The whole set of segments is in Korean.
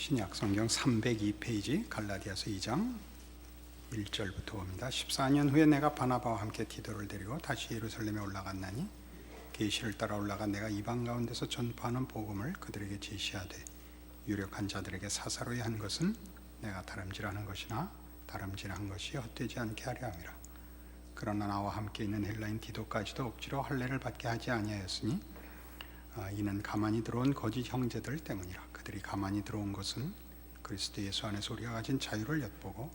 신약 성경 302페이지 갈라디아서 2장 1절부터 봅니다. 14년 후에 내가 바나바와 함께 디도를 데리고 다시 예루살렘에 올라갔나니 계시를 따라 올라가 내가 이방 가운데서 전파하는 복음을 그들에게 제시하되 유력한 자들에게 사사로이 한 것은 내가 다름질하는 것이나 다름질한 것이 헛되지 않게 하려 함이라. 그러나 나와 함께 있는 헬라인 디도까지도 억지로 할례를 받게 하지 아니하였으니 이는 가만히 들어온 거짓 형제들 때문이라. 그들이 가만히 들어온 것은 그리스도 예수 안에서 우리가 가진 자유를 엿보고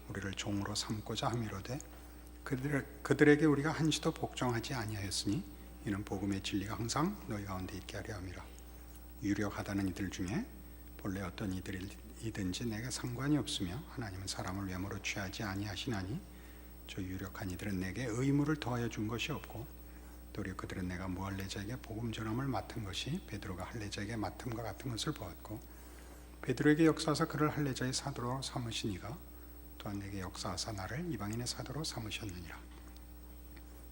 우리를 종으로 삼고자 함이로되 그들에게 우리가 한시도 복종하지 아니하였으니 이는 복음의 진리가 항상 너희 가운데 있게 하려 함이라. 유력하다는 이들 중에 본래 어떤 이들이든지 내게 상관이 없으며 하나님은 사람을 외모로 취하지 아니하시나니 저 유력한 이들은 내게 의무를 더하여 준 것이 없고 도리어 그들은 내가 무할례자에게 복음 전함을 맡은 것이 베드로가 할례자에게 맡음과 같은 것을 보았고 베드로에게 역사하사 그를 할례자의 사도로 삼으시니가 또한 내게 역사하사 나를 이방인의 사도로 삼으셨느니라.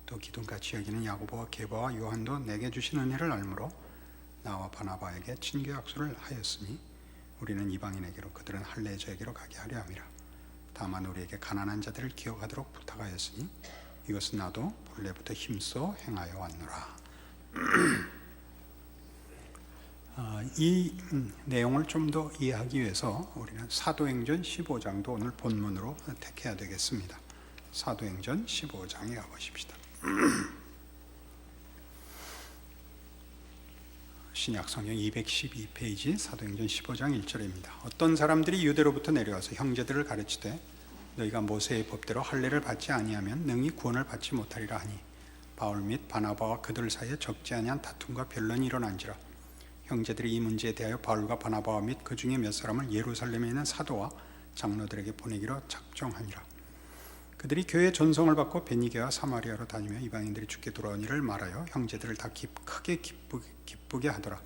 또 기둥같이 여기는 야고보와 게바와 요한도 내게 주신 은혜를 알므로 나와 바나바에게 친교 약속을 하였으니 우리는 이방인에게로 그들은 할례자에게로 가게 하려 함이라. 다만 우리에게 가난한 자들을 기억하도록 부탁하였으니 이것은 나도 본래부터 힘써 행하여 왔노라. 이 내용을 좀 더 이해하기 위해서 우리는 사도행전 15장도 오늘 본문으로 택해야 되겠습니다. 사도행전 15장에 가보십시다. 신약성경 212페이지 사도행전 15장 1절입니다. 어떤 사람들이 유대로부터 내려와서 형제들을 가르치되 너희가 모세의 법대로 할례를 받지 아니하면 능히 구원을 받지 못하리라 하니 바울 및 바나바와 그들 사이에 적지 아니한 다툼과 변론이 일어난지라. 형제들이 이 문제에 대하여 바울과 바나바와 및 그 중에 몇 사람을 예루살렘에 있는 사도와 장로들에게 보내기로 작정하니라. 그들이 교회의 전성을 받고 베니게와 사마리아로 다니며 이방인들이 주께 돌아온 일을 말하여 형제들을 다 크게 기쁘게 하더라.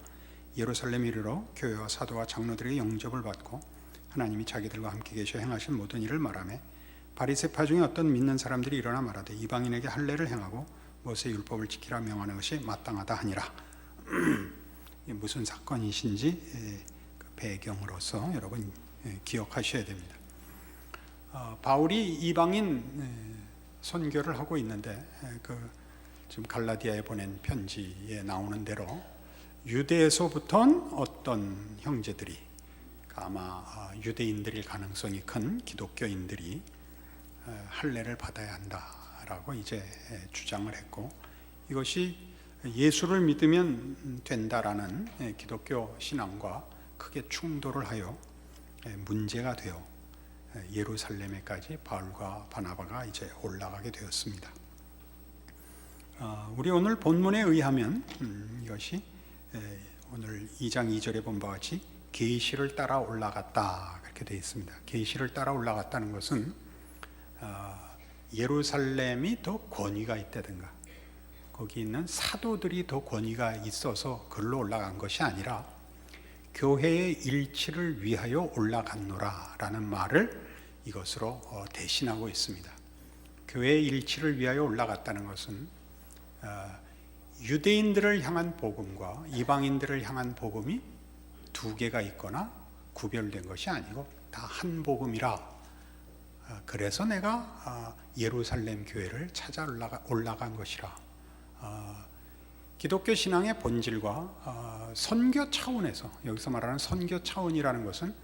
예루살렘 이르러 교회와 사도와 장로들에게 영접을 받고 하나님이 자기들과 함께 계셔 행하신 모든 일을 말하며 바리새파 중에 어떤 믿는 사람들이 일어나 말하되 이방인에게 할례를 행하고 모세의 율법을 지키라 명하는 것이 마땅하다 하니라. 무슨 사건이신지 그 배경으로서 여러분 기억하셔야 됩니다. 바울이 이방인 선교를 하고 있는데 지금 갈라디아에 보낸 편지에 나오는 대로 유대에서부터 어떤 형제들이 아마 유대인들일 가능성이 큰 기독교인들이 할례를 받아야 한다라고 이제 주장을 했고 이것이 예수를 믿으면 된다라는 기독교 신앙과 크게 충돌을 하여 문제가 되어 예루살렘에까지 바울과 바나바가 이제 올라가게 되었습니다. 우리 오늘 본문에 의하면 이것이 오늘 2장 2절에 본 바와 같이 계시를 따라 올라갔다 그렇게 되어 있습니다. 계시를 따라 올라갔다는 것은 예루살렘이 더 권위가 있다든가 거기 있는 사도들이 더 권위가 있어서 글로 올라간 것이 아니라 교회의 일치를 위하여 올라갔노라 라는 말을 이것으로 대신하고 있습니다. 교회의 일치를 위하여 올라갔다는 것은 유대인들을 향한 복음과 이방인들을 향한 복음이 두 개가 있거나 구별된 것이 아니고 다 한 복음이라. 그래서 내가 예루살렘 교회를 찾아 올라간 것이라. 기독교 신앙의 본질과 선교 차원에서 여기서 말하는 선교 차원이라는 것은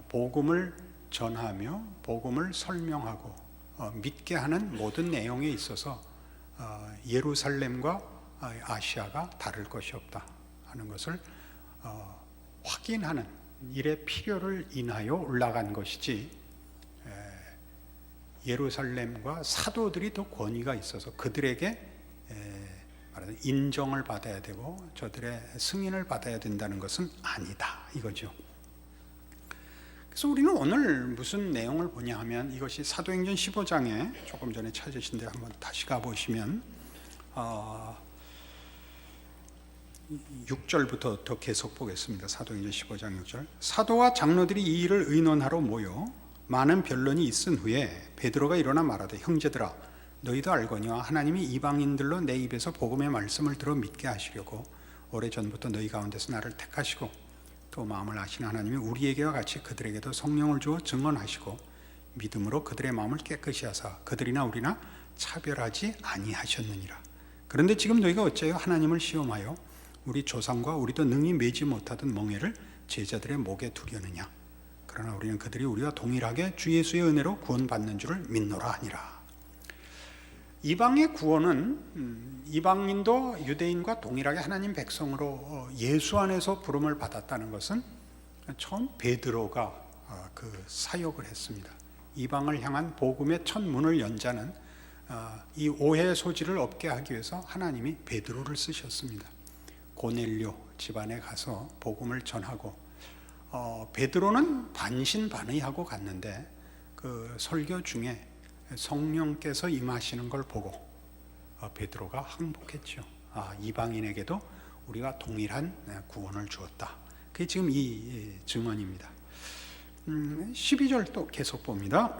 복음을 전하며 복음을 설명하고 믿게 하는 모든 내용에 있어서 예루살렘과 아시아가 다를 것이 없다 하는 것을 확인하는 일의 필요를 인하여 올라간 것이지 예루살렘과 사도들이 더 권위가 있어서 그들에게 말하는 인정을 받아야 되고 저들의 승인을 받아야 된다는 것은 아니다 이거죠. 그래서 우리는 오늘 무슨 내용을 보냐 하면 이것이 사도행전 15장에 조금 전에 찾으신 데 한번 다시 가보시면 6절부터 더 계속 보겠습니다. 사도행전 15장 6절. 사도와 장로들이 이 일을 의논하러 모여 많은 변론이 있은 후에 베드로가 일어나 말하되 형제들아 너희도 알거니와 하나님이 이방인들로 내 입에서 복음의 말씀을 들어 믿게 하시려고 오래전부터 너희 가운데서 나를 택하시고 또 마음을 아시는 하나님이 우리에게와 같이 그들에게도 성령을 주어 증언하시고 믿음으로 그들의 마음을 깨끗이 하사 그들이나 우리나 차별하지 아니하셨느니라. 그런데 지금 너희가 어째요 하나님을 시험하여 우리 조상과 우리도 능히 매지 못하던 멍에를 제자들의 목에 두려느냐. 그러나 우리는 그들이 우리와 동일하게 주 예수의 은혜로 구원받는 줄을 믿노라 하니라. 이방의 구원은 이방인도 유대인과 동일하게 하나님 백성으로 예수 안에서 부름을 받았다는 것은 처음 베드로가 그 사역을 했습니다. 이방을 향한 복음의 첫 문을 연 자는 이 오해의 소지를 없게 하기 위해서 하나님이 베드로를 쓰셨습니다. 고넬료 집안에 가서 복음을 전하고 베드로는 반신반의하고 갔는데 그 설교 중에 성령께서 임하시는 걸 보고 베드로가 항복했죠. 이방인에게도 우리가 동일한 구원을 주었다. 그게 지금 이 증언입니다. 12절 또 계속 봅니다.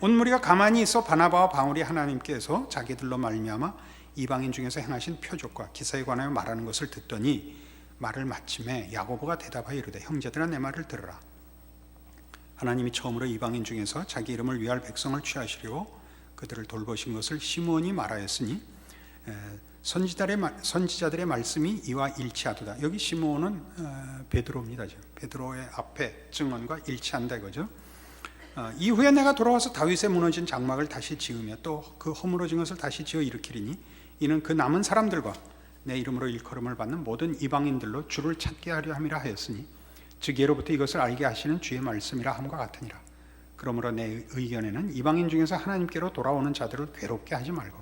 온 무리가 가만히 있어 바나바와 바울이 하나님께서 자기들로 말미암아 이방인 중에서 행하신 표적과 기사에 관하여 말하는 것을 듣더니 말을 마침에 야고보가 대답하여 이르되 형제들아 내 말을 들으라. 하나님이 처음으로 이방인 중에서 자기 이름을 위할 백성을 취하시려고 그들을 돌보신 것을 시므온이 말하였으니 선지자들의 말씀이 이와 일치하도다. 여기 시므온은 베드로입니다. 베드로의 앞에 증언과 일치한다 이거죠. 이후에 내가 돌아와서 다윗의 무너진 장막을 다시 지으며 또 그 허물어진 것을 다시 지어 일으키리니 이는 그 남은 사람들과 내 이름으로 일컬음을 받는 모든 이방인들로 주를 찾게 하려 함이라 하였으니 즉 예로부터 이것을 알게 하시는 주의 말씀이라 함과 같으니라. 그러므로 내 의견에는 이방인 중에서 하나님께로 돌아오는 자들을 괴롭게 하지 말고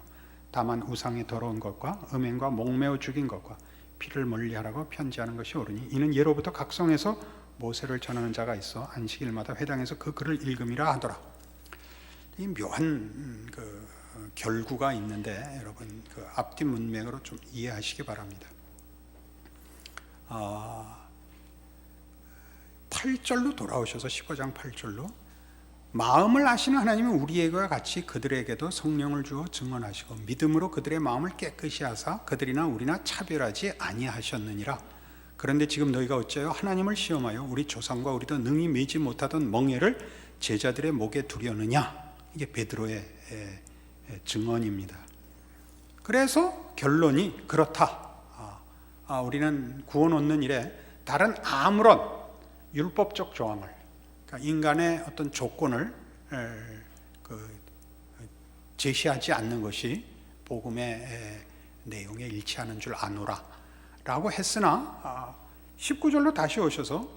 다만 우상의 더러운 것과 음행과 목매어 죽인 것과 피를 멀리하라고 편지하는 것이 옳으니 이는 예로부터 각성에서 모세를 전하는 자가 있어 안식일마다 회당에서 그 글을 읽음이라 하더라. 이 묘한 그 결구가 있는데 여러분 그 앞뒤 문맥으로 좀 이해하시기 바랍니다. 8절로 돌아오셔서 15장 8절로 마음을 아시는 하나님은 우리에게와 같이 그들에게도 성령을 주어 증언하시고 믿음으로 그들의 마음을 깨끗이 하사 그들이나 우리나 차별하지 아니하셨느니라. 그런데 지금 너희가 어째요 하나님을 시험하여 우리 조상과 우리도 능히 매지 못하던 멍에를 제자들의 목에 두려느냐. 이게 베드로의 증언입니다. 그래서 결론이 그렇다. 우리는 구원 얻는 일에 다른 아무런 율법적 조항을, 그러니까 인간의 어떤 조건을 제시하지 않는 것이 복음의 내용에 일치하는 줄 아노라 라고 했으나 19절로 다시 오셔서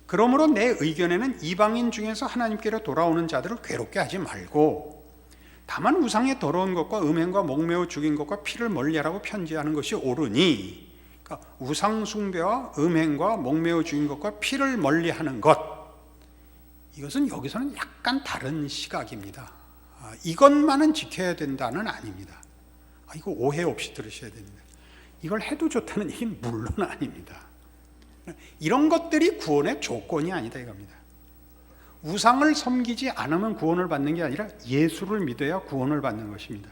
그러므로 내 의견에는 이방인 중에서 하나님께로 돌아오는 자들을 괴롭게 하지 말고 다만 우상의 더러운 것과 음행과 목매어 죽인 것과 피를 멀리하라고 편지하는 것이 옳으니, 그러니까 우상 숭배와 음행과 목매어 죽인 것과 피를 멀리하는 것, 이것은 여기서는 약간 다른 시각입니다. 이것만은 지켜야 된다는 아닙니다. 이거 오해 없이 들으셔야 됩니다. 이걸 해도 좋다는 얘기는 물론 아닙니다. 이런 것들이 구원의 조건이 아니다 이겁니다. 우상을 섬기지 않으면 구원을 받는 게 아니라 예수를 믿어야 구원을 받는 것입니다.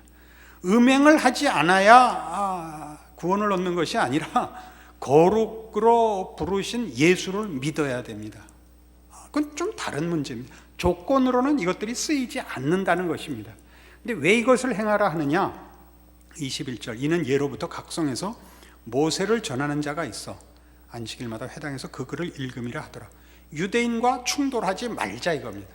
음행을 하지 않아야 구원을 얻는 것이 아니라 거룩으로 부르신 예수를 믿어야 됩니다. 그건 좀 다른 문제입니다. 조건으로는 이것들이 쓰이지 않는다는 것입니다. 근데 왜 이것을 행하라 하느냐? 21절 이는 예로부터 각성에서 모세를 전하는 자가 있어 안식일마다 회당에서 그 글을 읽음이라 하더라. 유대인과 충돌하지 말자 이겁니다.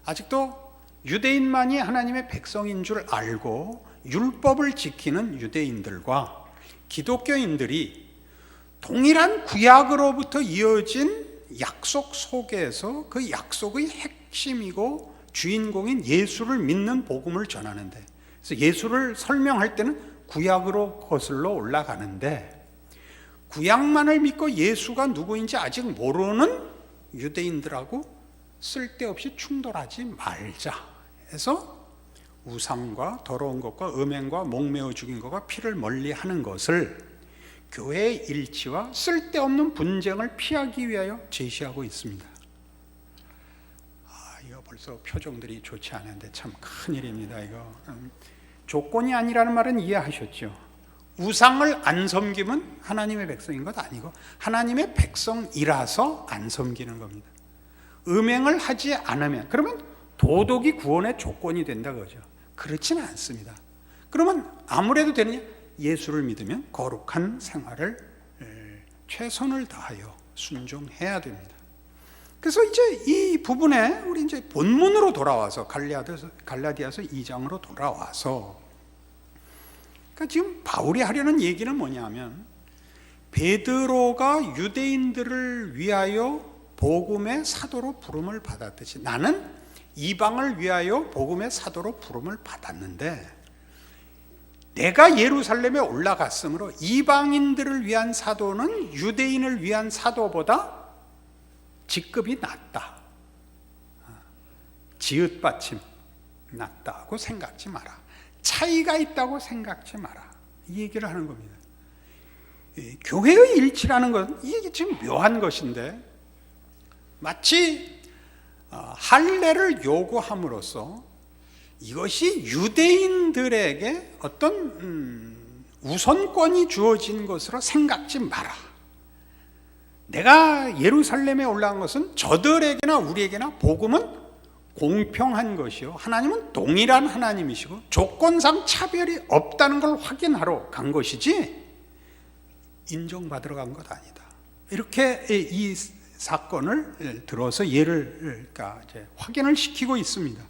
아직도 유대인만이 하나님의 백성인 줄 알고 율법을 지키는 유대인들과 기독교인들이 동일한 구약으로부터 이어진 약속 속에서 그 약속의 핵심이고 주인공인 예수를 믿는 복음을 전하는데, 그래서 예수를 설명할 때는 구약으로 거슬러 올라가는데 구약만을 믿고 예수가 누구인지 아직 모르는 유대인들하고 쓸데없이 충돌하지 말자 해서 우상과 더러운 것과 음행과 목매어 죽인 것과 피를 멀리하는 것을 교회의 일치와 쓸데없는 분쟁을 피하기 위하여 제시하고 있습니다. 이거 벌써 표정들이 좋지 않은데 참 큰일입니다. 이거 조건이 아니라는 말은 이해하셨죠? 우상을 안 섬기면 하나님의 백성인 것 아니고 하나님의 백성이라서 안 섬기는 겁니다. 음행을 하지 않으면, 그러면 도덕이 구원의 조건이 된다 그러죠. 그렇지는 않습니다. 그러면 아무래도 되느냐? 예수를 믿으면 거룩한 생활을 최선을 다하여 순종해야 됩니다. 그래서 이제 이 부분에 우리 이제 본문으로 돌아와서 갈라디아서 2장으로 돌아와서, 그러니까 지금 바울이 하려는 얘기는 뭐냐면, 베드로가 유대인들을 위하여 복음의 사도로 부름을 받았듯이 나는 이방을 위하여 복음의 사도로 부름을 받았는데, 내가 예루살렘에 올라갔으므로 이방인들을 위한 사도는 유대인을 위한 사도보다 직급이 낮다, 지읒받침 낮다고 생각지 마라, 차이가 있다고 생각지 마라, 이 얘기를 하는 겁니다. 교회의 일치라는 건 이게 지금 묘한 것인데, 마치 할례를 요구함으로써 이것이 유대인들에게 어떤 우선권이 주어진 것으로 생각지 마라. 내가 예루살렘에 올라간 것은 저들에게나 우리에게나 복음은 공평한 것이요, 하나님은 동일한 하나님이시고 조건상 차별이 없다는 걸 확인하러 간 것이지 인정받으러 간 것 아니다. 이렇게 이 사건을 들어서 그러니까 이제 확인을 시키고 있습니다.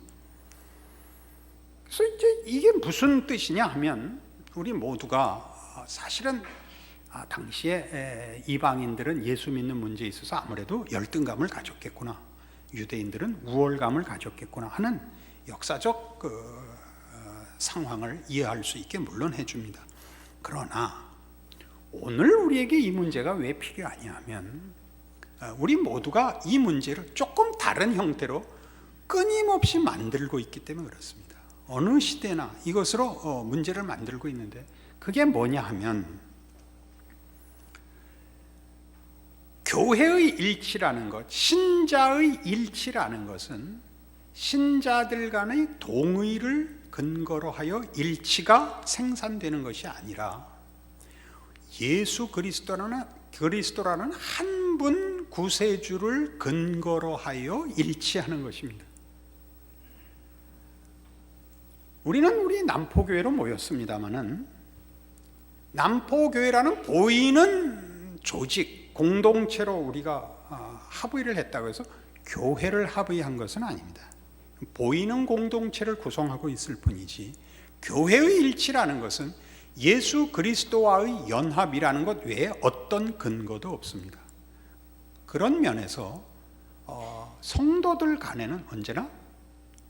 그래서 이제 이게 무슨 뜻이냐 하면, 우리 모두가 사실은 당시에 이방인들은 예수 믿는 문제에 있어서 아무래도 열등감을 가졌겠구나, 유대인들은 우월감을 가졌겠구나 하는 역사적 상황을 이해할 수 있게 물론 해줍니다. 그러나 오늘 우리에게 이 문제가 왜 필요하냐 하면, 우리 모두가 이 문제를 조금 다른 형태로 끊임없이 만들고 있기 때문에 그렇습니다. 어느 시대나 이것으로 문제를 만들고 있는데, 그게 뭐냐 하면, 교회의 일치라는 것, 신자의 일치라는 것은 신자들 간의 동의를 근거로 하여 일치가 생산되는 것이 아니라 예수 그리스도라는 한 분 구세주를 근거로 하여 일치하는 것입니다. 우리는 우리 남포교회로 모였습니다마는, 남포교회라는 보이는 조직, 공동체로 우리가 합의를 했다고 해서 교회를 합의한 것은 아닙니다. 보이는 공동체를 구성하고 있을 뿐이지, 교회의 일치라는 것은 예수 그리스도와의 연합이라는 것 외에 어떤 근거도 없습니다. 그런 면에서 성도들 간에는 언제나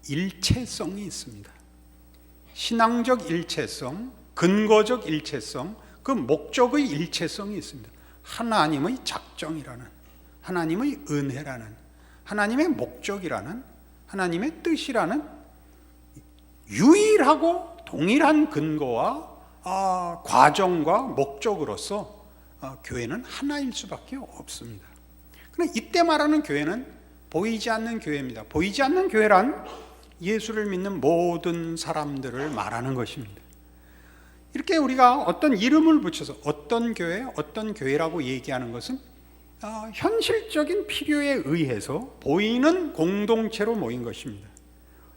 일체성이 있습니다. 신앙적 일체성, 근거적 일체성, 그 목적의 일체성이 있습니다. 하나님의 작정이라는, 하나님의 은혜라는, 하나님의 목적이라는, 하나님의 뜻이라는 유일하고 동일한 근거와 과정과 목적으로서 교회는 하나일 수밖에 없습니다. 그러나 이때 말하는 교회는 보이지 않는 교회입니다. 보이지 않는 교회란 예수를 믿는 모든 사람들을 말하는 것입니다. 이렇게 우리가 어떤 이름을 붙여서 어떤 교회라고 얘기하는 것은 현실적인 필요에 의해서 보이는 공동체로 모인 것입니다.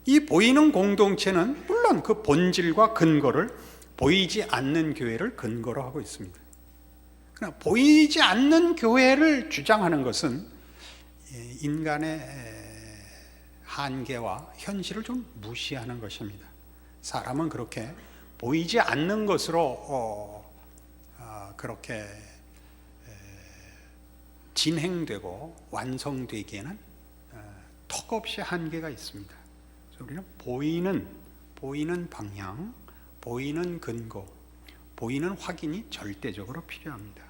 이 보이는 공동체는 물론 그 본질과 근거를 보이지 않는 교회를 근거로 하고 있습니다. 그러나 보이지 않는 교회를 주장하는 것은 인간의 한계와 현실을 좀 무시하는 것입니다. 사람은 그렇게 보이지 않는 것으로 그렇게 진행되고 완성되기에는 턱없이 한계가 있습니다. 그래서 우리는 보이는 방향, 보이는 근거, 보이는 확인이 절대적으로 필요합니다.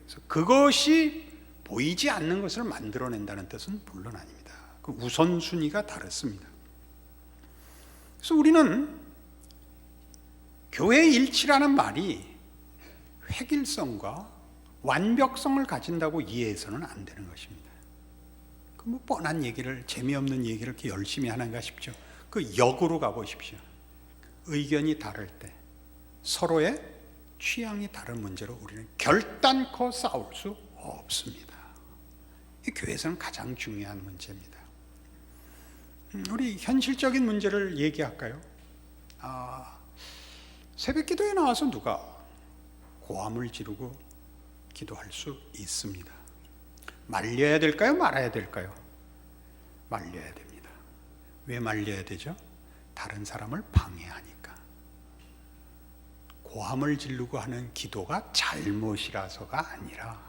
그래서 그것이 보이지 않는 것을 만들어낸다는 뜻은 물론 아닙니다. 그 우선순위가 다릅니다. 그래서 우리는 교회의 일치라는 말이 획일성과 완벽성을 가진다고 이해해서는 안 되는 것입니다. 그 뭐 뻔한 얘기를, 재미없는 얘기를 이렇게 열심히 하는가 싶죠. 그 역으로 가보십시오. 의견이 다를 때 서로의 취향이 다른 문제로 우리는 결단코 싸울 수 없습니다. 이 교회에서는 가장 중요한 문제입니다. 우리 현실적인 문제를 얘기할까요? 새벽 기도에 나와서 누가 고함을 지르고 기도할 수 있습니다. 말려야 될까요? 말아야 될까요? 말려야 됩니다. 왜 말려야 되죠? 다른 사람을 방해하니까. 고함을 지르고 하는 기도가 잘못이라서가 아니라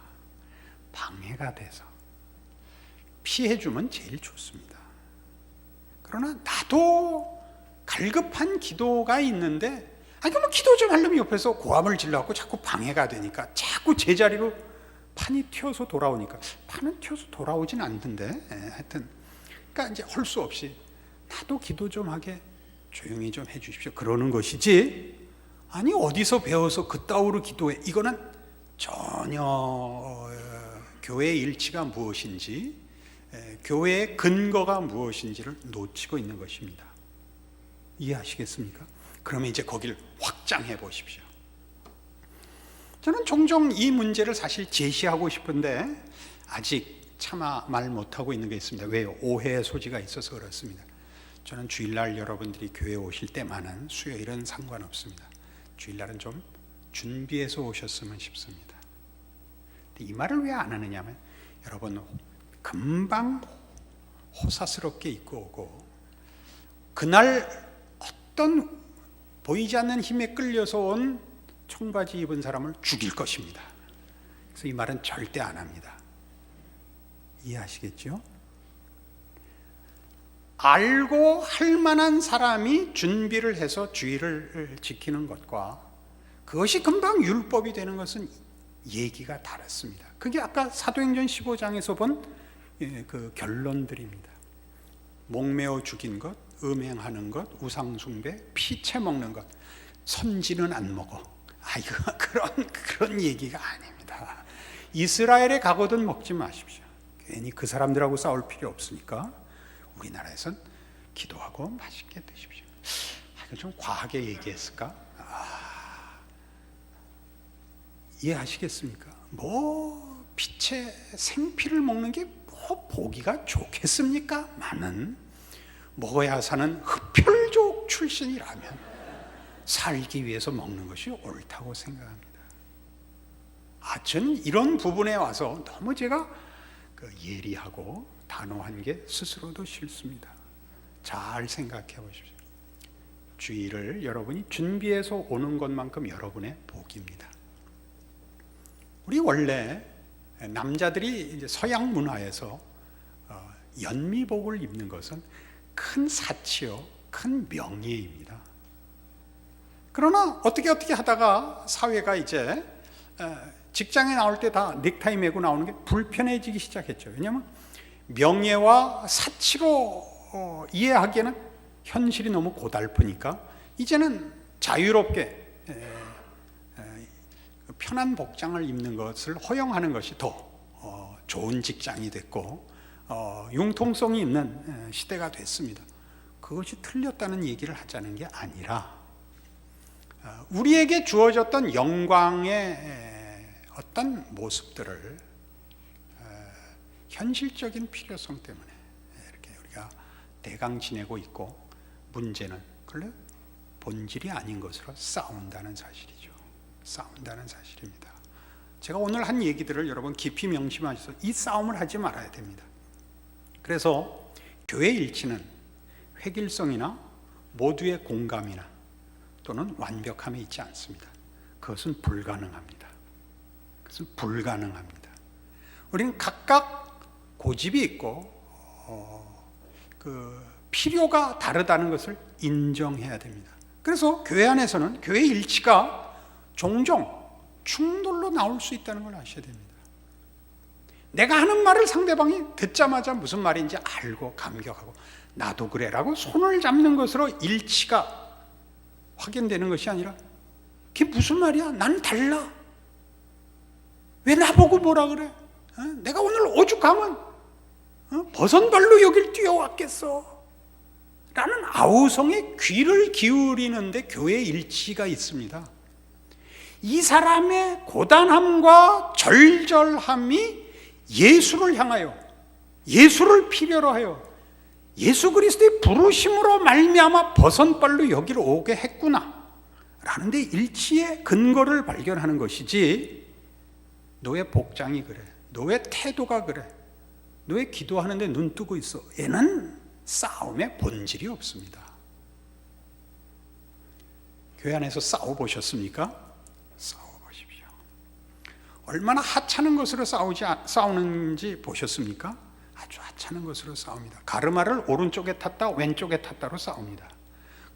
방해가 돼서 피해주면 제일 좋습니다. 그러나 나도 갈급한 기도가 있는데 그럼 기도 좀 하려면 옆에서 고함을 질러갖고 자꾸 방해가 되니까 자꾸 제자리로 판이 튀어서 돌아오니까 판은 튀어서 돌아오진 않던데 하여튼 그러니까 이제 할 수 없이 나도 기도 좀 하게 조용히 좀 해주십시오 그러는 것이지 아니 어디서 배워서 그따위로 기도해 이거는 전혀 교회의 일치가 무엇인지 교회의 근거가 무엇인지를 놓치고 있는 것입니다. 이해하시겠습니까? 그러면 이제 거기를 확장해 보십시오. 저는 종종 이 문제를 사실 제시하고 싶은데 아직 차마 말 못하고 있는 게 있습니다. 왜요? 오해의 소지가 있어서 그렇습니다. 저는 주일날 여러분들이 교회에 오실 때만은 수요일은 상관없습니다. 주일날은 좀 준비해서 오셨으면 싶습니다. 이 말을 왜 안 하느냐면 여러분 금방 호사스럽게 입고 오고 그날 어떤 보이지 않는 힘에 끌려서 온 청바지 입은 사람을 죽일 것입니다. 그래서 이 말은 절대 안 합니다. 이해하시겠죠? 알고 할 만한 사람이 준비를 해서 주의를 지키는 것과 그것이 금방 율법이 되는 것은 얘기가 다릅니다. 그게 아까 사도행전 15장에서 본 그 결론들입니다. 목매어 죽인 것, 음행하는 것, 우상숭배, 피채 먹는 것, 선지는 안 먹어. 이거 그런 얘기가 아닙니다. 이스라엘에 가거든 먹지 마십시오. 괜히 그 사람들하고 싸울 필요 없으니까 우리나라에선 기도하고 맛있게 드십시오. 이거 좀 과하게 얘기했을까? 이해하시겠습니까? 피채 생피를 먹는 게 보기가 좋겠습니까? 많은 먹어야 사는 흡혈족 출신이라면 살기 위해서 먹는 것이 옳다고 생각합니다. 저는 이런 부분에 와서 너무 제가 예리하고 단호한 게 스스로도 싫습니다. 잘 생각해 보십시오. 주의를 여러분이 준비해서 오는 것만큼 여러분의 복입니다. 우리 원래 남자들이 이제 서양 문화에서 연미복을 입는 것은 큰 사치요, 큰 명예입니다. 그러나 어떻게 하다가 사회가 이제 직장에 나올 때 다 넥타이 메고 나오는 게 불편해지기 시작했죠. 왜냐하면 명예와 사치로 이해하기에는 현실이 너무 고달프니까 이제는 자유롭게 편한 복장을 입는 것을 허용하는 것이 더 좋은 직장이 됐고 융통성이 있는 시대가 됐습니다. 그것이 틀렸다는 얘기를 하자는 게 아니라 우리에게 주어졌던 영광의 어떤 모습들을 현실적인 필요성 때문에 이렇게 우리가 대강 지내고 있고 문제는 그래 본질이 아닌 것으로 싸운다는 사실이죠. 싸운다는 사실입니다. 제가 오늘 한 얘기들을 여러분 깊이 명심하셔서 이 싸움을 하지 말아야 됩니다. 그래서 교회 일치는 획일성이나 모두의 공감이나 또는 완벽함에 있지 않습니다. 그것은 불가능합니다. 그것은 불가능합니다. 우리는 각각 고집이 있고 필요가 다르다는 것을 인정해야 됩니다. 그래서 교회 안에서는 교회 일치가 종종 충돌로 나올 수 있다는 걸 아셔야 됩니다. 내가 하는 말을 상대방이 듣자마자 무슨 말인지 알고 감격하고 나도 그래라고 손을 잡는 것으로 일치가 확인되는 것이 아니라 그게 무슨 말이야? 난 달라. 왜 나보고 뭐라 그래? 내가 오늘 오죽하면 버선발로 여길 뛰어왔겠어 라는 아우성에 귀를 기울이는데 교회의 일치가 있습니다. 이 사람의 고단함과 절절함이 예수를 향하여, 예수를 필요로 하여 예수 그리스도의 부르심으로 말미암아 버선발로 여기로 오게 했구나 라는 데 일치의 근거를 발견하는 것이지, 너의 복장이 그래, 너의 태도가 그래, 너의 기도하는데 눈 뜨고 있어, 얘는 싸움의 본질이 없습니다. 교회 안에서 싸워보셨습니까? 싸워보십시오. 얼마나 하찮은 것으로 싸우는지 보셨습니까? 아주 하찮은 것으로 싸웁니다. 가르마를 오른쪽에 탔다 왼쪽에 탔다로 싸웁니다.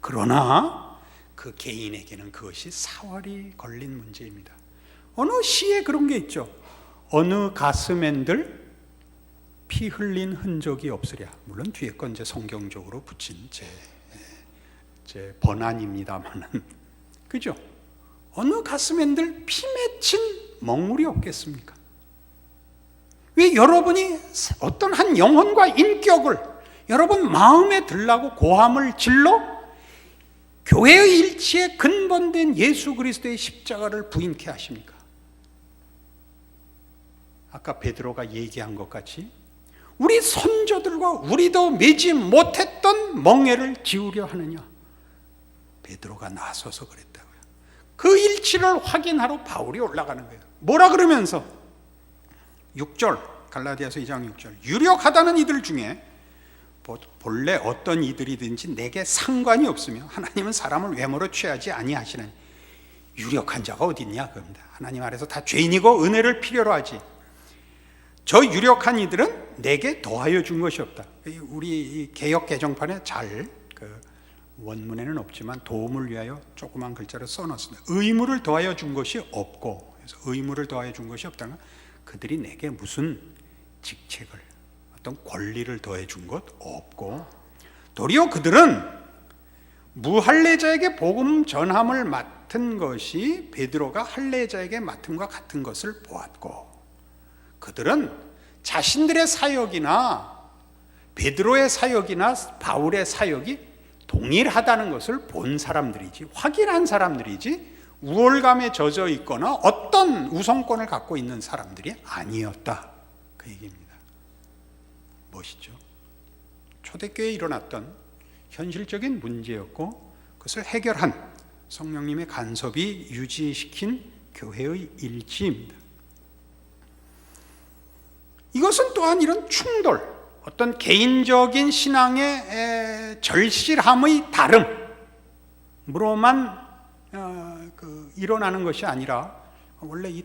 그러나 그 개인에게는 그것이 사활이 걸린 문제입니다. 어느 시에 그런 게 있죠. 어느 가스맨들 피 흘린 흔적이 없으랴. 물론 뒤에 건 이제 성경적으로 붙인 제 번안입니다만은, 그죠? 어느 가스맨들 피 맺힌 먹물이 없겠습니까? 왜 여러분이 어떤 한 영혼과 인격을 여러분 마음에 들라고 고함을 질러 교회의 일치에 근본된 예수 그리스도의 십자가를 부인케 하십니까? 아까 베드로가 얘기한 것 같이 우리 선조들과 우리도 매지 못했던 멍에를 지우려 하느냐? 베드로가 나서서 그랬다고요. 그 일치를 확인하러 바울이 올라가는 거예요. 뭐라 그러면서? 6절, 갈라디아서 2장 6절, 유력하다는 이들 중에 본래 어떤 이들이든지 내게 상관이 없으며 하나님은 사람을 외모로 취하지 아니하시는, 유력한 자가 어디 있냐 그겁니다. 하나님 아래서 다 죄인이고 은혜를 필요로 하지. 저 유력한 이들은 내게 더하여 준 것이 없다. 우리 개역 개정판에 잘 원문에는 없지만 도움을 위하여 조그만 글자로 써놨습니다. 의무를 더하여 준 것이 없고, 그래서 의무를 더하여 준 것이 없다는 건 그들이 내게 무슨 직책을, 어떤 권리를 더해 준 것 없고, 도리어 그들은 무할례자에게 복음 전함을 맡은 것이 베드로가 할례자에게 맡음과 같은 것을 보았고, 그들은 자신들의 사역이나 베드로의 사역이나 바울의 사역이 동일하다는 것을 본 사람들이지, 확인한 사람들이지, 우월감에 젖어 있거나 어떤 우선권을 갖고 있는 사람들이 아니었다, 그 얘기입니다. 멋있죠? 초대교회에 일어났던 현실적인 문제였고, 그것을 해결한 성령님의 간섭이 유지시킨 교회의 일치입니다. 이것은 또한 이런 충돌, 어떤 개인적인 신앙의 절실함의 다름으로만 일어나는 것이 아니라, 원래 이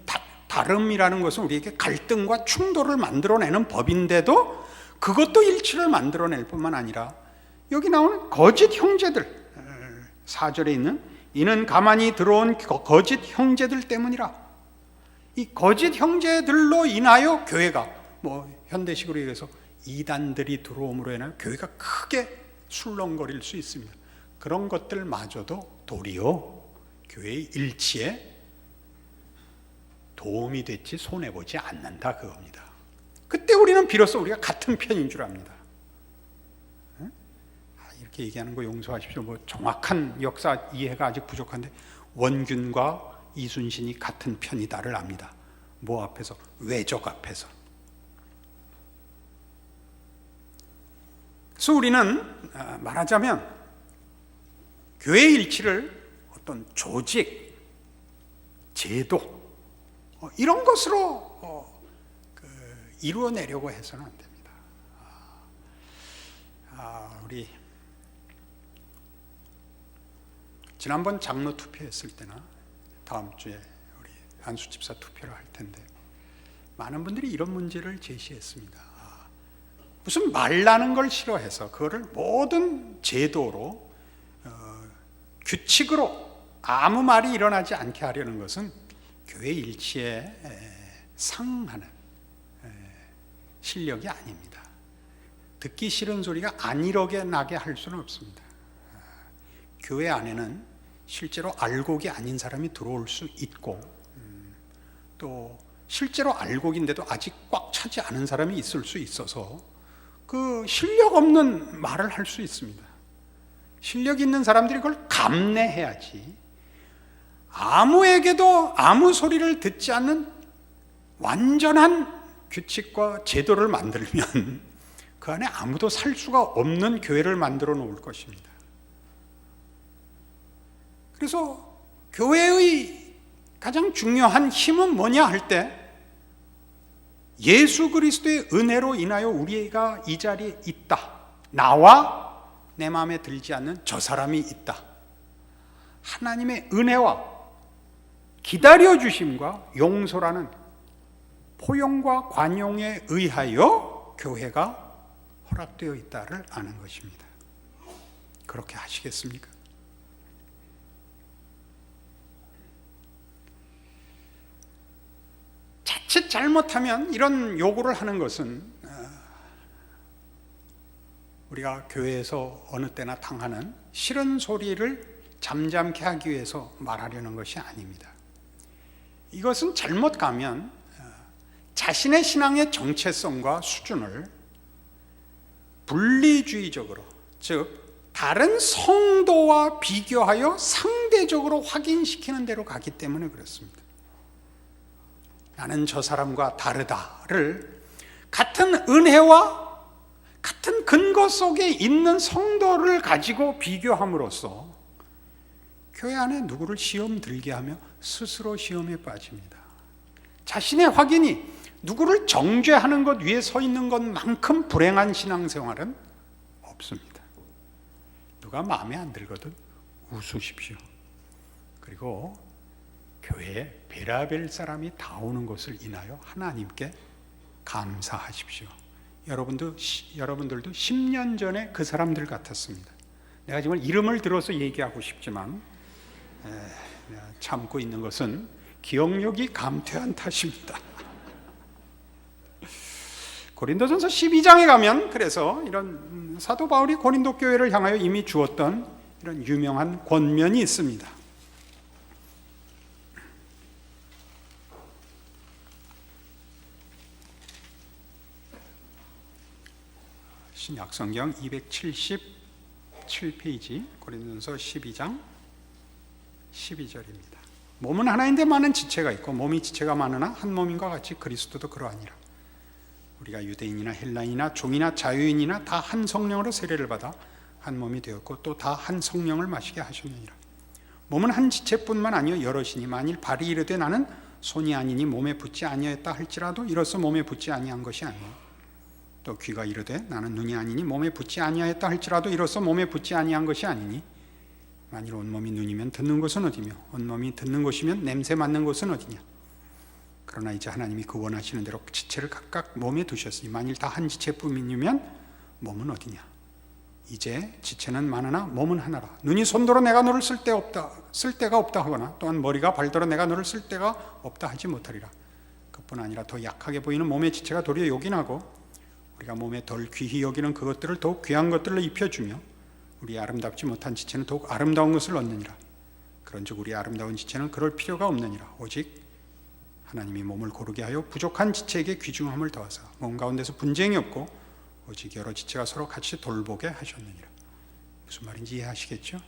다름이라는 것은 우리에게 갈등과 충돌을 만들어내는 법인데도 그것도 일치를 만들어낼 뿐만 아니라, 여기 나오는 거짓 형제들, 4절에 있는 이는 가만히 들어온 거짓 형제들 때문이라. 이 거짓 형제들로 인하여 교회가, 현대식으로 얘기해서 이단들이 들어옴으로 인하여 교회가 크게 술렁거릴 수 있습니다. 그런 것들마저도 도리어 교회의 일치에 도움이 됐지 손해보지 않는다, 그겁니다. 그때 우리는 비로소 우리가 같은 편인 줄 압니다. 이렇게 얘기하는 거 용서하십시오. 정확한 역사 이해가 아직 부족한데, 원균과 이순신이 같은 편이다를 압니다. 뭐 앞에서? 외적 앞에서. 그래서 우리는 말하자면 교회의 일치를 어떤 조직, 제도 이런 것으로 이루어내려고 해서는 안 됩니다. 우리 지난번 장로 투표했을 때나 다음 주에 우리 안수 집사 투표를 할 텐데, 많은 분들이 이런 문제를 제시했습니다. 무슨 말나는 걸 싫어해서 그거를 모든 제도로, 규칙으로 아무 말이 일어나지 않게 하려는 것은 교회 일치에 상하는 실력이 아닙니다. 듣기 싫은 소리가 안 이러게 나게 할 수는 없습니다. 교회 안에는 실제로 알곡이 아닌 사람이 들어올 수 있고, 또 실제로 알곡인데도 아직 꽉 차지 않은 사람이 있을 수 있어서 그 실력 없는 말을 할 수 있습니다. 실력 있는 사람들이 그걸 감내해야지, 아무에게도 아무 소리를 듣지 않는 완전한 규칙과 제도를 만들면 그 안에 아무도 살 수가 없는 교회를 만들어 놓을 것입니다. 그래서 교회의 가장 중요한 힘은 뭐냐 할 때, 예수 그리스도의 은혜로 인하여 우리가 이 자리에 있다. 나와 내 마음에 들지 않는 저 사람이 있다. 하나님의 은혜와 기다려주심과 용서라는 포용과 관용에 의하여 교회가 허락되어 있다를 아는 것입니다. 그렇게 하시겠습니까? 자칫 잘못하면 이런 요구를 하는 것은 우리가 교회에서 어느 때나 당하는 싫은 소리를 잠잠케 하기 위해서 말하려는 것이 아닙니다. 이것은 잘못 가면 자신의 신앙의 정체성과 수준을 분리주의적으로, 즉 다른 성도와 비교하여 상대적으로 확인시키는 대로 가기 때문에 그렇습니다. 나는 저 사람과 다르다를 같은 은혜와 같은 근거 속에 있는 성도를 가지고 비교함으로써 교회 안에 누구를 시험 들게 하며 스스로 시험에 빠집니다. 자신의 확인이 누구를 정죄하는 것 위에 서 있는 것만큼 불행한 신앙생활은 없습니다. 누가 마음에 안 들거든 웃으십시오. 그리고 교회에 베라벨 사람이 다 오는 것을 인하여 하나님께 감사하십시오. 여러분들도 10년 전에 그 사람들 같았습니다. 내가 정말 이름을 들어서 얘기하고 싶지만 참고 있는 것은 기억력이 감퇴한 탓입니다. 고린도전서 12장에 가면 그래서 이런 사도 바울이 고린도 교회를 향하여 이미 주었던 이런 유명한 권면이 있습니다. 신약성경 277페이지 고린도전서 12장 12절입니다. 몸은 하나인데 많은 지체가 있고 몸이 지체가 많으나 한 몸인과 같이 그리스도도 그러하니라. 우리가 유대인이나 헬라인이나 종이나 자유인이나 다 한 성령으로 세례를 받아 한 몸이 되었고 또 다 한 성령을 마시게 하셨느니라. 몸은 한 지체뿐만 아니요 여럿이니 만일 발이 이르되 나는 손이 아니니 몸에 붙지 아니하였다 할지라도 이로써 몸에 붙지 아니한 것이 아니요 또 귀가 이르되 나는 눈이 아니니 몸에 붙지 아니하였다 할지라도 이로써 몸에 붙지 아니한 것이 아니니 만일 온몸이 눈이면 듣는 것은 어디며 온몸이 듣는 것이면 냄새 맡는 것은 어디냐. 그러나 이제 하나님이 그 원하시는 대로 지체를 각각 몸에 두셨으니 만일 다 한 지체뿐이면 몸은 어디냐. 이제 지체는 많으나 몸은 하나라. 눈이 손더러 내가 너를 쓸 데가 없다 하거나 또한 머리가 발더러 내가 너를 쓸 데가 없다 하지 못하리라. 그뿐 아니라 더 약하게 보이는 몸의 지체가 도리어 요긴하고 우리가 몸에 덜 귀히 여기는 그것들을 더욱 귀한 것들로 입혀주며 우리 아름답지 못한 지체는 더욱 아름다운 것을 얻느니라. 그런즉 우리 아름다운 지체는 그럴 필요가 없느니라. 오직 하나님이 몸을 고르게 하여 부족한 지체에게 귀중함을 더하사 몸 가운데서 분쟁이 없고 오직 여러 지체가 서로 같이 돌보게 하셨느니라. 무슨 말인지 이해하시겠죠?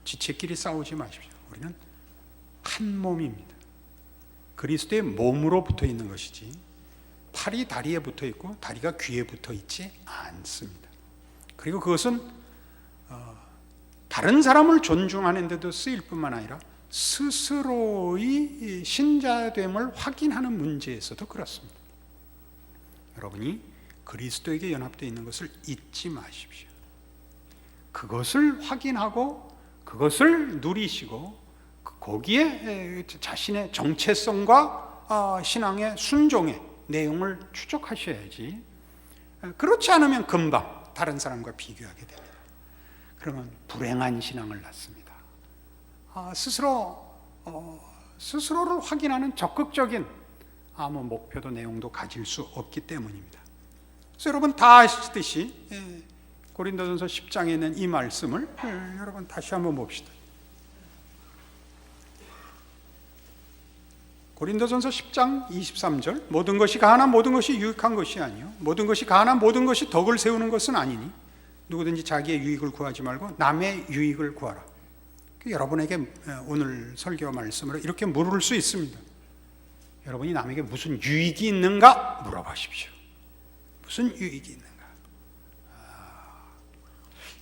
지체끼리 싸우지 마십시오. 우리는 한 몸입니다. 그리스도의 몸으로 붙어 있는 것이지 팔이 다리에 붙어 있고 다리가 귀에 붙어 있지 않습니다. 그리고 그것은 다른 사람을 존중하는 데도 쓰일 뿐만 아니라 스스로의 신자됨을 확인하는 문제에서도 그렇습니다. 여러분이 그리스도에게 연합되어 있는 것을 잊지 마십시오. 그것을 확인하고 그것을 누리시고 거기에 자신의 정체성과 신앙의 순종의 내용을 추적하셔야지. 그렇지 않으면 금방 다른 사람과 비교하게 됩니다. 그러면 불행한 신앙을 낳습니다. 스스로를 확인하는 적극적인 아무 목표도 내용도 가질 수 없기 때문입니다. 그래서 여러분 다 아시듯이 고린도전서 10장에 있는 이 말씀을 여러분 다시 한번 봅시다. 고린도전서 10장 23절 모든 것이 가난한 모든 것이 유익한 것이 아니요 모든 것이 가난한 모든 것이 덕을 세우는 것은 아니니 누구든지 자기의 유익을 구하지 말고 남의 유익을 구하라. 여러분에게 오늘 설교 말씀으로 이렇게 물을 수 있습니다. 여러분이 남에게 무슨 유익이 있는가 물어보십시오. 무슨 유익이 있는가?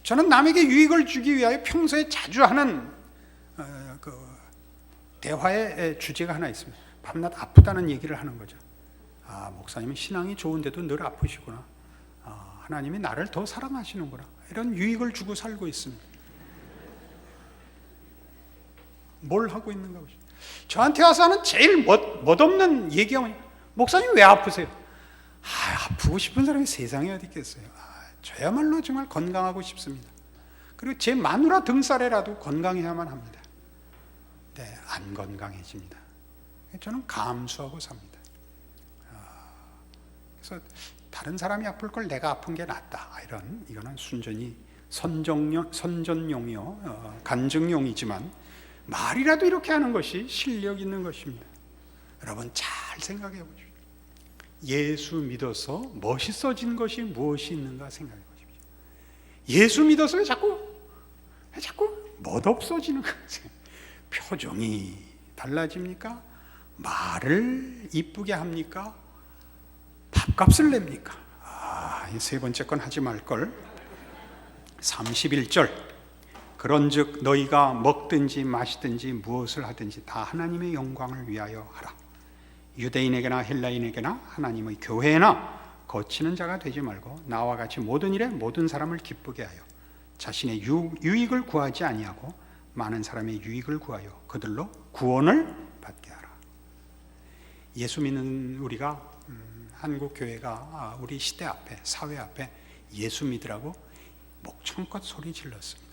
저는 남에게 유익을 주기 위하여 평소에 자주 하는 대화의 주제가 하나 있습니다. 밤낮 아프다는 얘기를 하는 거죠. 목사님은 신앙이 좋은데도 늘 아프시구나. 하나님이 나를 더 사랑하시는구나. 이런 유익을 주고 살고 있습니다. 뭘 하고 있는가 보죠. 저한테 와서 하는 제일 멋없는 얘기가 뭐냐? 목사님 왜 아프세요? 아프고 싶은 사람이 세상에 어디 있겠어요. 저야말로 정말 건강하고 싶습니다. 그리고 제 마누라 등살에라도 건강해야만 합니다. 네, 안 건강해집니다. 저는 감수하고 삽니다. 그래서 다른 사람이 아플 걸 내가 아픈 게 낫다. 이거는 순전히 선전용이요, 간증용이지만 말이라도 이렇게 하는 것이 실력 있는 것입니다. 여러분 잘 생각해 보십시오. 예수 믿어서 멋있어진 것이 무엇이 있는가 생각해 보십시오. 예수 믿어서 왜 자꾸 멋없어지는 거지? 표정이 달라집니까? 말을 이쁘게 합니까? 밥값을 냅니까? 이 세 번째 건 하지 말걸. 31절 그런즉 너희가 먹든지 마시든지 무엇을 하든지 다 하나님의 영광을 위하여 하라. 유대인에게나 헬라인에게나 하나님의 교회나 거치는 자가 되지 말고 나와 같이 모든 일에 모든 사람을 기쁘게 하여 자신의 유익을 구하지 아니하고 많은 사람의 유익을 구하여 그들로 구원을 받게 하라. 예수 믿는 우리가 한국 교회가 우리 시대 앞에, 사회 앞에 예수 믿으라고 목청껏 소리 질렀습니다.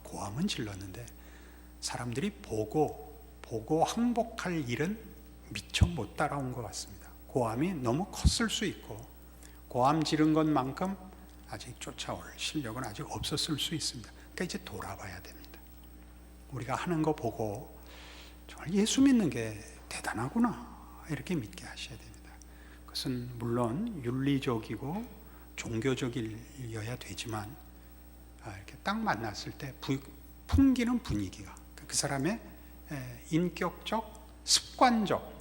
고함은 질렀는데 사람들이 보고 항복할 일은 미처 못 따라온 것 같습니다. 고함이 너무 컸을 수 있고 고함 지른 것만큼 아직 쫓아올 실력은 아직 없었을 수 있습니다. 그러니까 이제 돌아봐야 됩니다. 우리가 하는 거 보고 정말 예수 믿는 게 대단하구나 이렇게 믿게 하셔야 됩니다. 그것은 물론 윤리적이고 종교적이어야 되지만 이렇게 딱 만났을 때 풍기는 분위기가 그 사람의 인격적, 습관적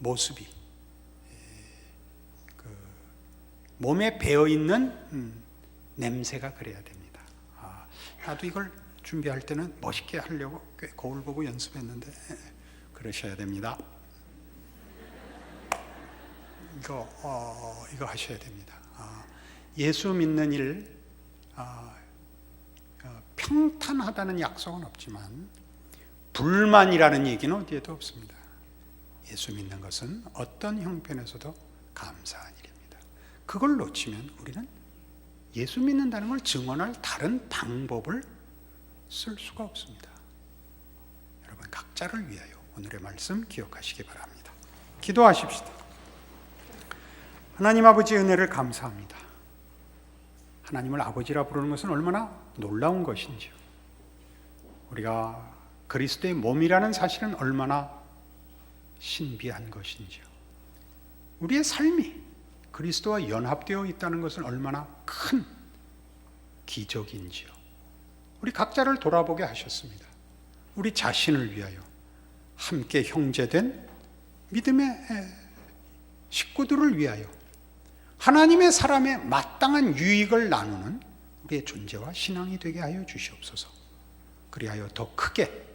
모습이 몸에 배어있는 냄새가 그래야 됩니다. 나도 이걸 준비할 때는 멋있게 하려고 꽤 거울 보고 연습했는데 그러셔야 됩니다. 이거 하셔야 됩니다. 예수 믿는 일 평탄하다는 약속은 없지만 불만이라는 얘기는 어디에도 없습니다. 예수 믿는 것은 어떤 형편에서도 감사한 일입니다. 그걸 놓치면 우리는 예수 믿는다는 걸 증언할 다른 방법을 쓸 수가 없습니다. 여러분 각자를 위하여 오늘의 말씀 기억하시기 바랍니다. 기도하십시다. 하나님 아버지 은혜를 감사합니다. 하나님을 아버지라 부르는 것은 얼마나 놀라운 것인지요. 우리가 그리스도의 몸이라는 사실은 얼마나 신비한 것인지요. 우리의 삶이 그리스도와 연합되어 있다는 것은 얼마나 큰 기적인지요. 우리 각자를 돌아보게 하셨습니다. 우리 자신을 위하여 함께 형제된 믿음의 식구들을 위하여 하나님의 사람의 마땅한 유익을 나누는 우리의 존재와 신앙이 되게 하여 주시옵소서. 그리하여 더 크게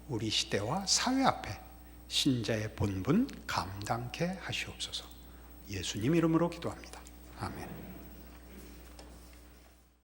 우리 시대와 사회 앞에 신자의 본분 감당케 하시옵소서. 예수님 이름으로 기도합니다. 아멘.